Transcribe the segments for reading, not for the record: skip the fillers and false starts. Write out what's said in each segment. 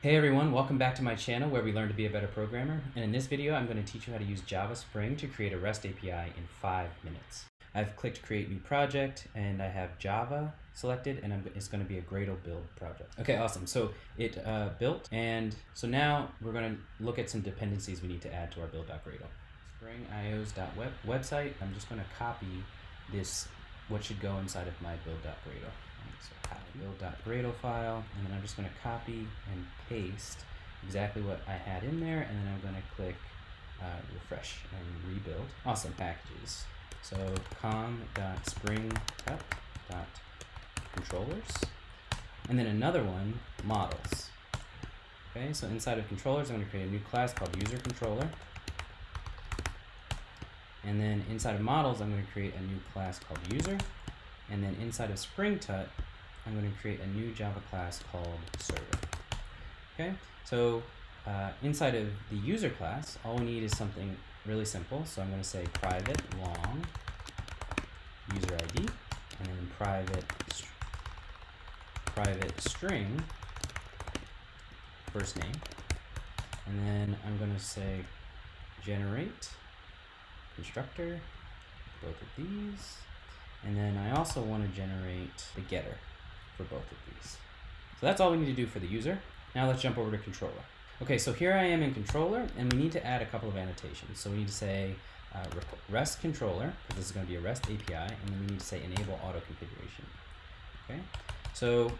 Hey everyone, welcome back to my channel where we learn to be a better programmer. And in this video, I'm going to teach you how to use Java Spring to create a REST API in 5 minutes. I've clicked create new project and I have Java selected and it's going to be a Gradle build project. Okay, awesome. So it built, and so now we're going to look at some dependencies we need to add to our build.gradle. Springios.website. I'm just going to copy this, what should go inside of my build.gradle. So copy build.gradle file, and then I'm just going to copy and paste exactly what I had in there, and then I'm going to click refresh and rebuild. Awesome. Packages. So com.spring.controllers, and then another one, models. Okay, so inside of controllers, I'm going to create a new class called user controller. And then inside of models, I'm going to create a new class called user. And then inside of Spring Tut, I'm going to create a new Java class called server. Okay, so inside of the user class, all we need is something really simple. So I'm going to say private long user ID, and then private string first name. And then I'm going to say generate constructor, both of these. And then I also want to generate the getter for both of these. So that's all we need to do for the user. Now let's jump over to controller. Okay, so here I am in controller, and we need to add a couple of annotations. So we need to say REST controller, because this is going to be a REST API, and then we need to say enable auto configuration. Okay, so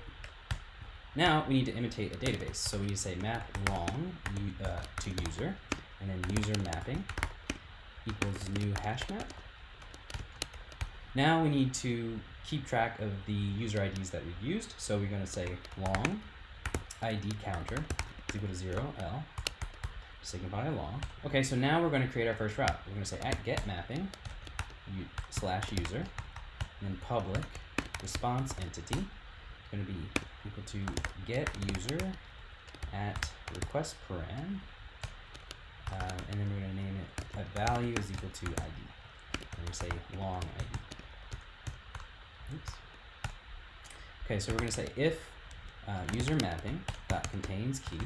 now we need to imitate a database. So we need to say map long to user, and then user mapping equals new hash map. Now we need to keep track of the user IDs that we've used. So we're going to say long ID counter is equal to 0L, signify long. Okay, so now we're going to create our first route. We're going to say at get mapping /user, and then public response entity is going to be equal to get user at request param, and then we're going to name it at value is equal to ID. And we say long ID. Oops. Okay, so we're going to say if user mapping dot contains key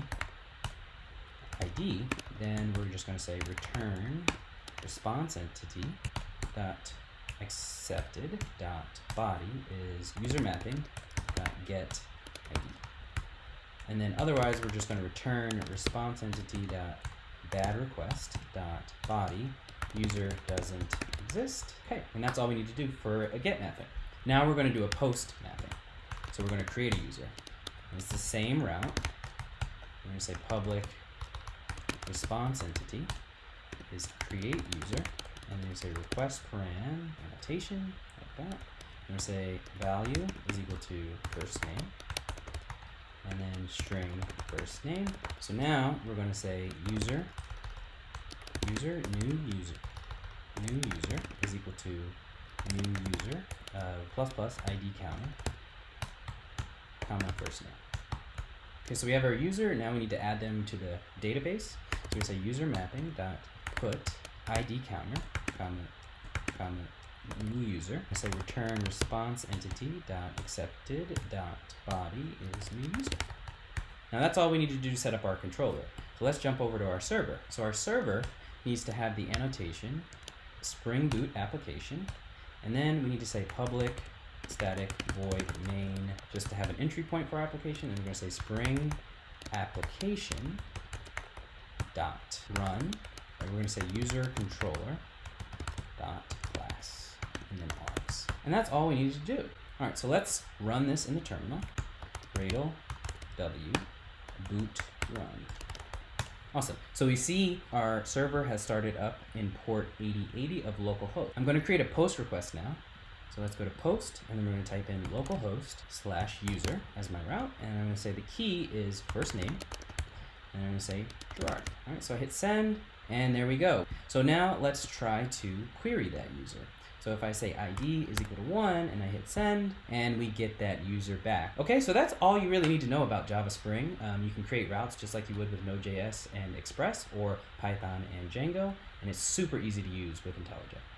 ID, then we're just going to say return response entity dot accepted dot body is user mapping dot get ID. And then otherwise we're just going to return response entity dot bad request dot body user doesn't exist. Okay, and that's all we need to do for a get mapping. Now we're going to do a post mapping. So we're going to create a user. And it's the same route. We're going to say public response entity is create user, and then we say request param annotation like that. We're going to say value is equal to first name, and then string first name. So now we're going to say user new user is equal to new user plus ID counter, comma first name. Okay, so we have our user. Now we need to add them to the database. So we say user mapping dot put ID counter, comma new user. I say return response entity dot accepted dot body is new user. Now that's all we need to do to set up our controller. So let's jump over to our server. So our server needs to have the annotation Spring Boot application, and then we need to say public static void main just to have an entry point for our application, and we're going to say Spring application dot run, and we're going to say user controller dot class, and then args. And that's all we need to do. All right, so let's run this in the terminal. Gradle w boot run. Awesome. So we see our server has started up in port 8080 of localhost. I'm going to create a post request now. So let's go to post, and then we're going to type in localhost /user as my route, and I'm going to say the key is first name, and I'm going to say Gerard. All right, so I hit send, and there we go. So now let's try to query that user. So if I say ID is equal to 1 and I hit send, and we get that user back. Okay, so that's all you really need to know about Java Spring. You can create routes just like you would with NodeJS and Express, or Python and Django, and it's super easy to use with Intellij.